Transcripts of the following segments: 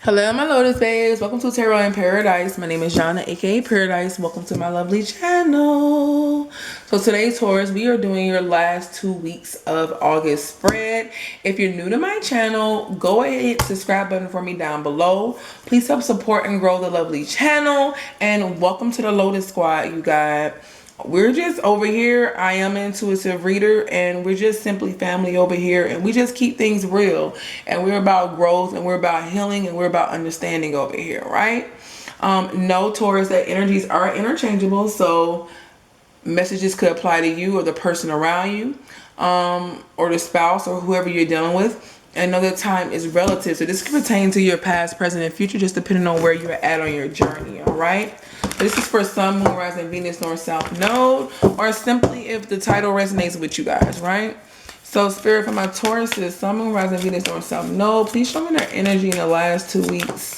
Hello, my Lotus babes. Welcome to Tarot in Paradise. My name is Jana, aka Paradise. Welcome to my lovely channel. So today, Taurus, we are doing your last 2 weeks of August spread. If you're new to my channel, go ahead and hit the subscribe button for me down below. Please help support and grow the lovely channel. And welcome to the Lotus Squad, you guys. We're just over here. I am an intuitive reader, and we're just simply family over here, and we just keep things real, and we're about growth, and we're about healing, and we're about understanding over here, right? No, Taurus, that energies are interchangeable, so messages could apply to you or the person around you, or the spouse or whoever you're dealing with. And know that time is relative, so this could pertain to your past, present, and future, just depending on where you're at on your journey. All right, this is for Sun, Moon, Rising, Venus, North, South Node, or simply if the title resonates with you guys, right? So Spirit, for my Tauruses, Sun, Moon, Rising, Venus, North, South Node, please show me their energy in the last 2 weeks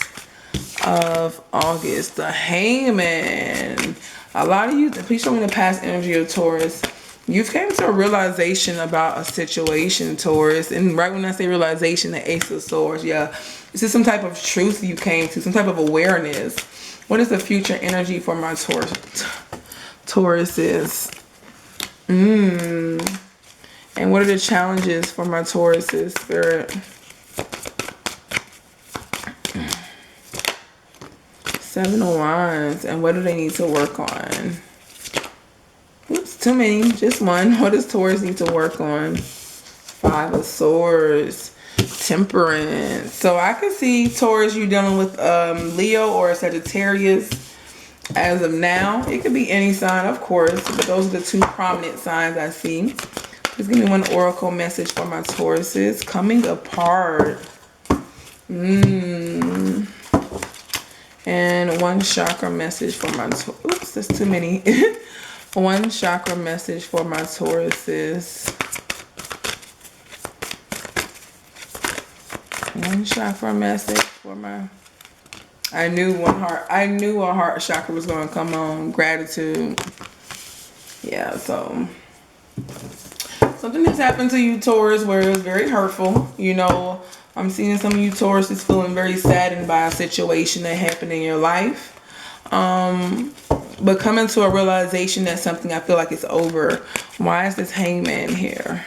of August. The Hangman. A lot of you, please show me the past energy of Taurus. You've came to a realization about a situation, Taurus. And right when I say realization, the Ace of Swords, yeah. This is some type of truth you came to, some type of awareness. What is the future energy for my Tauruses? And what are the challenges for my Tauruses, Spirit? Seven of Wands. And what do they need to work on? Oops, too many. Just one. What does Taurus need to work on? Five of Swords. Temperance. So I can see, Taurus, you dealing with Leo or Sagittarius as of now. It could be any sign, of course, but those are the two prominent signs I see. Please give me one oracle message for my Tauruses. Coming apart. And one chakra message for my oops, that's too many. One chakra message for my Tauruses. One chakra message for my... I knew a heart chakra was going to come on. Gratitude. Yeah, so something has happened to you, Taurus, where it was very hurtful. You know, I'm seeing some of you Taurus is feeling very saddened by a situation that happened in your life. But coming to a realization that something I feel like it's over. Why is this Hangman here?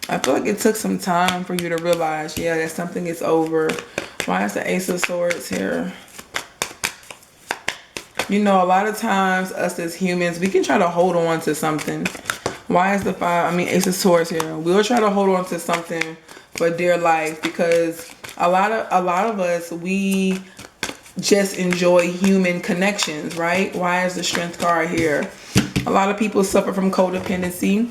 I feel like it took some time for you to realize, yeah, that something is over. Why is the Ace of Swords here? You know, a lot of times us as humans, we can try to hold on to something. Why is the Ace of Swords here? We'll try to hold on to something for dear life because a lot of us, we just enjoy human connections, right? Why is the Strength card here? A lot of people suffer from codependency.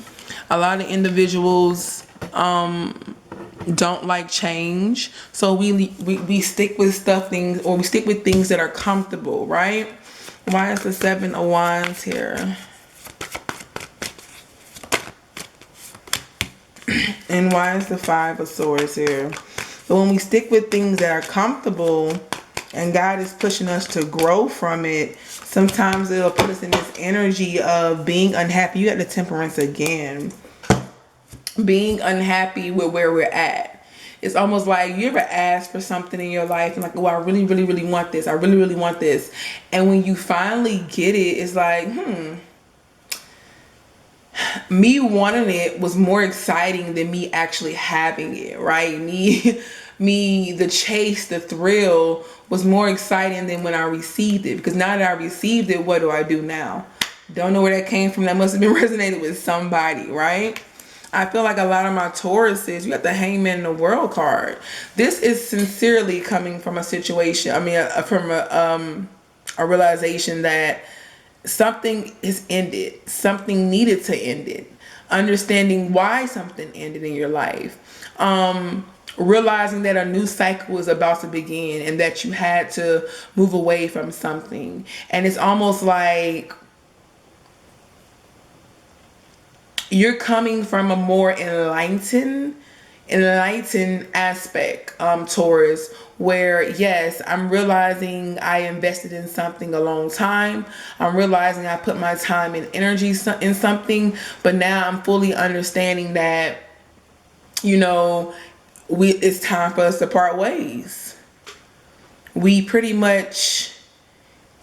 A lot of individuals don't like change, so we stick with things we stick with things that are comfortable, right? Why is the Seven of Wands here? And why is the Five of Swords here? So when we stick with things that are comfortable and God is pushing us to grow from it, sometimes it'll put us in this energy of being unhappy. You got the Temperance again. Being unhappy with where we're at. It's almost like you ever ask for something in your life and like, oh, I really, really, really want this. I really, really want this. And when you finally get it, it's like, me wanting it was more exciting than me actually having it, right? Me, the chase, the thrill was more exciting than when I received it. Because now that I received it, what do I do now? Don't know where that came from. That must have been resonated with somebody, right? I feel like a lot of my Tauruses, you got the Hangman and the World card. This is sincerely coming from a situation. From a realization that something is ended. Something needed to end it. Understanding why something ended in your life. Realizing that a new cycle is about to begin and that you had to move away from something. And it's almost like you're coming from a more enlightened aspect, Taurus, where yes, I'm realizing I invested in something a long time. I'm realizing I put my time and energy in something, but now I'm fully understanding that, you know, it's time for us to part ways. We pretty much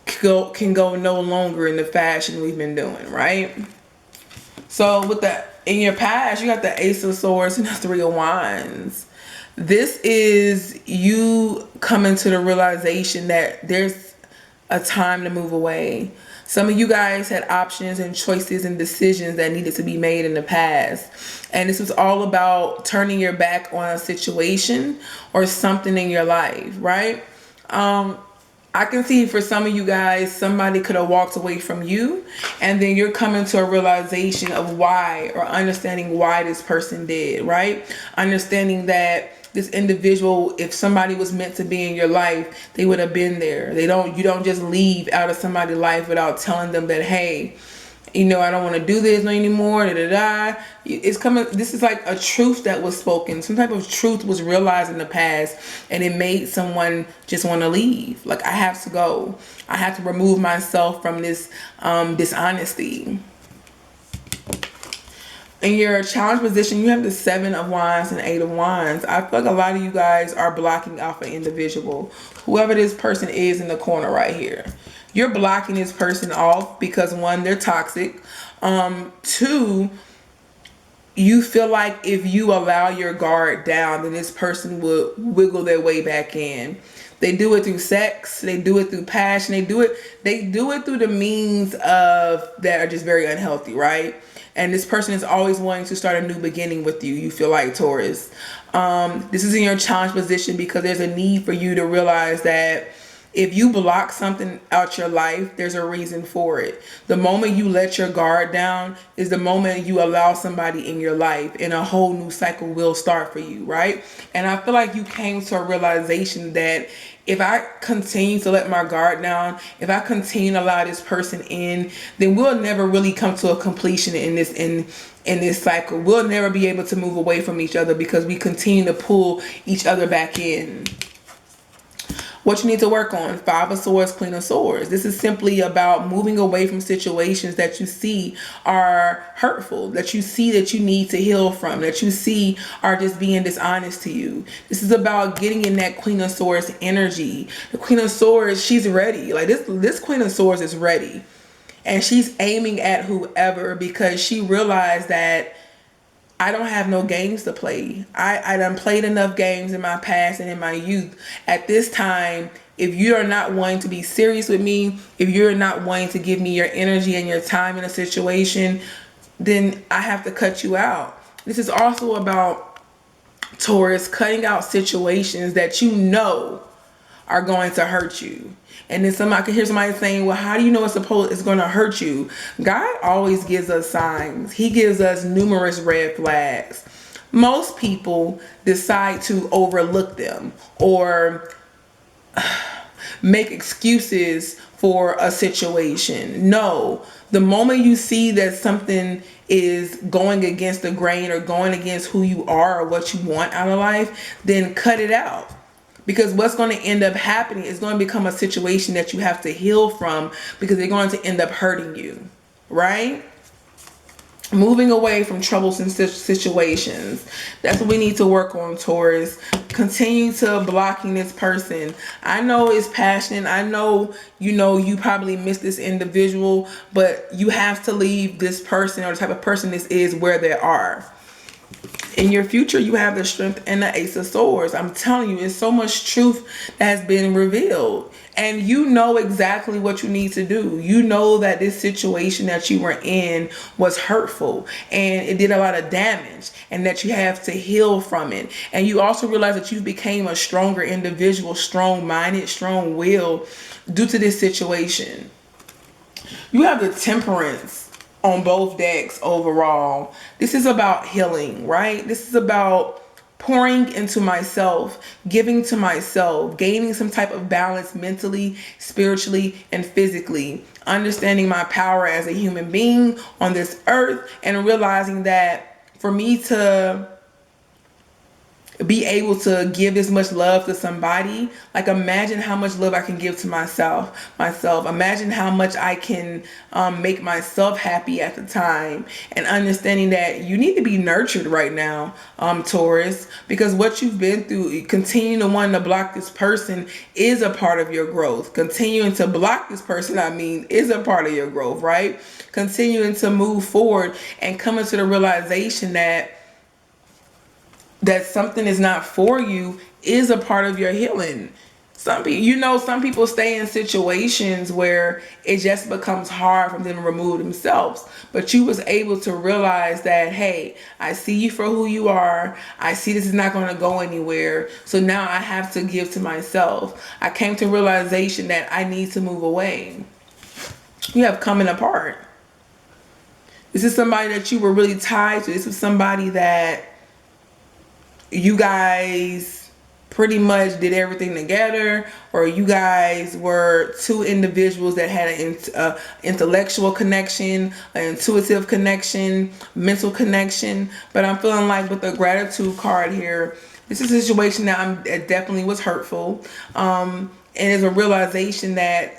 can go no longer in the fashion we've been doing, right? So with that, in your past, you got the Ace of Swords and the Three of Wands. This is you coming to the realization that there's a time to move away. Some of you guys had options and choices and decisions that needed to be made in the past. And this was all about turning your back on a situation or something in your life, right? I can see for some of you guys, somebody could have walked away from you, and then you're coming to a realization of why, or understanding why this person did, right? Understanding that this individual, if somebody was meant to be in your life, they would have been there. You don't just leave out of somebody's life without telling them that, hey, you know, I don't want to do this no anymore. It's coming. This is like a truth that was spoken. Some type of truth was realized in the past, and it made someone just want to leave. Like, I have to go. I have to remove myself from this dishonesty. In your challenge position, you have the Seven of Wands and Eight of Wands. I feel like a lot of you guys are blocking off an individual. Whoever this person is in the corner right here. You're blocking this person off because, one, they're toxic. Two, you feel like if you allow your guard down, then this person would wiggle their way back in. They do it through sex. They do it through passion. They do it through the means of that are just very unhealthy, right? And this person is always wanting to start a new beginning with you. You feel like, Taurus. This is in your challenge position because there's a need for you to realize that if you block something out your life, there's a reason for it. The moment you let your guard down is the moment you allow somebody in your life, and a whole new cycle will start for you, right? And I feel like you came to a realization that if I continue to let my guard down, if I continue to allow this person in, then we'll never really come to a completion in this cycle. We'll never be able to move away from each other because we continue to pull each other back in. What you need to work on: Five of Swords, Queen of Swords. This is simply about moving away from situations that you see are hurtful, that you see that you need to heal from, that you see are just being dishonest to you. This is about getting in that Queen of Swords energy. The Queen of Swords, she's ready. Like this Queen of Swords is ready. And she's aiming at whoever because she realized that I don't have no games to play. I done played enough games in my past and in my youth. At this time, if you are not wanting to be serious with me, if you're not wanting to give me your energy and your time in a situation, then I have to cut you out. This is also about, Taurus, cutting out situations that you know are going to hurt you. And then somebody can hear somebody saying, well, how do you know it's going to hurt you? God always gives us signs. He gives us numerous red flags. Most people decide to overlook them or make excuses for a situation. No, the moment you see that something is going against the grain or going against who you are or what you want out of life, then cut it out. Because what's going to end up happening is going to become a situation that you have to heal from because they're going to end up hurting you, right? Moving away from troublesome situations. That's what we need to work on, Taurus. Continue to blocking this person. I know it's passionate. I know you probably miss this individual, but you have to leave this person or the type of person this is where they are. In your future, you have the Strength and the Ace of Swords. I'm telling you, it's so much truth that has been revealed. And you know exactly what you need to do. You know that this situation that you were in was hurtful and it did a lot of damage and that you have to heal from it. And you also realize that you became a stronger individual, strong-minded, strong-willed due to this situation. You have the Temperance on both decks overall. This is about healing, right? This is about pouring into myself, giving to myself, gaining some type of balance mentally, spiritually, and physically, understanding my power as a human being on this earth, and realizing that for me to be able to give this much love to somebody, like imagine how much love I can give to myself. Imagine how much I can make myself happy at the time, and understanding that you need to be nurtured right now, Taurus, because what you've been through, continuing to want to block this person is a part of your growth. Continuing to block this person, is a part of your growth, right? Continuing to move forward and coming to the realization that something is not for you is a part of your healing. Some people stay in situations where it just becomes hard for them to remove themselves. But you was able to realize that, hey, I see you for who you are. I see this is not going to go anywhere. So now I have to give to myself. I came to realization that I need to move away. You have coming apart. This is somebody that you were really tied to. This is somebody that you guys pretty much did everything together, or you guys were two individuals that had an intellectual connection, an intuitive connection, mental connection. But I'm feeling like with the gratitude card here, this is a situation that it definitely was hurtful. And it's a realization that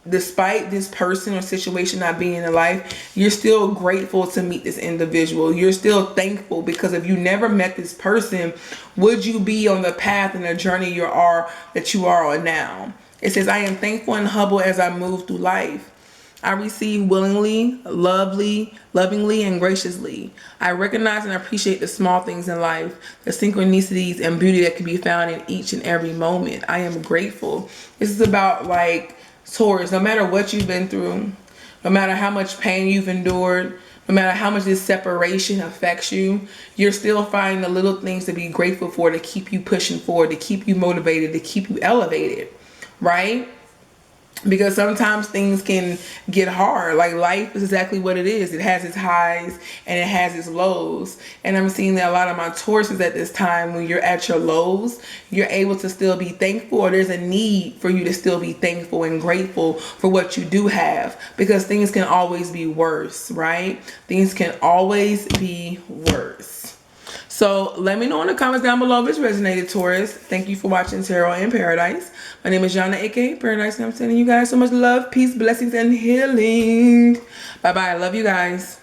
despite this person or situation not being in life, you're still grateful to meet this individual. You're still thankful, because if you never met this person, would you be on the path and the journey that you are on now? It says, I am thankful and humble as I move through life. I receive willingly, lovingly, and graciously. I recognize and appreciate the small things in life, the synchronicities and beauty that can be found in each and every moment. I am grateful. This is about, like, Taurus, no matter what you've been through, no matter how much pain you've endured, no matter how much this separation affects you, you're still finding the little things to be grateful for, to keep you pushing forward, to keep you motivated, to keep you elevated, right? Because sometimes things can get hard. Like, life is exactly what it is. It has its highs and it has its lows. And I'm seeing that a lot of my Tauruses at this time, when you're at your lows, you're able to still be thankful, or there's a need for you to still be thankful and grateful for what you do have, because things can always be worse, right? Things can always be worse. So let me know in the comments down below if it's resonated, Taurus. Thank you for watching Tarot in Paradise. My name is Jana, aka Paradise, and I'm sending you guys so much love, peace, blessings, and healing. Bye-bye. I love you guys.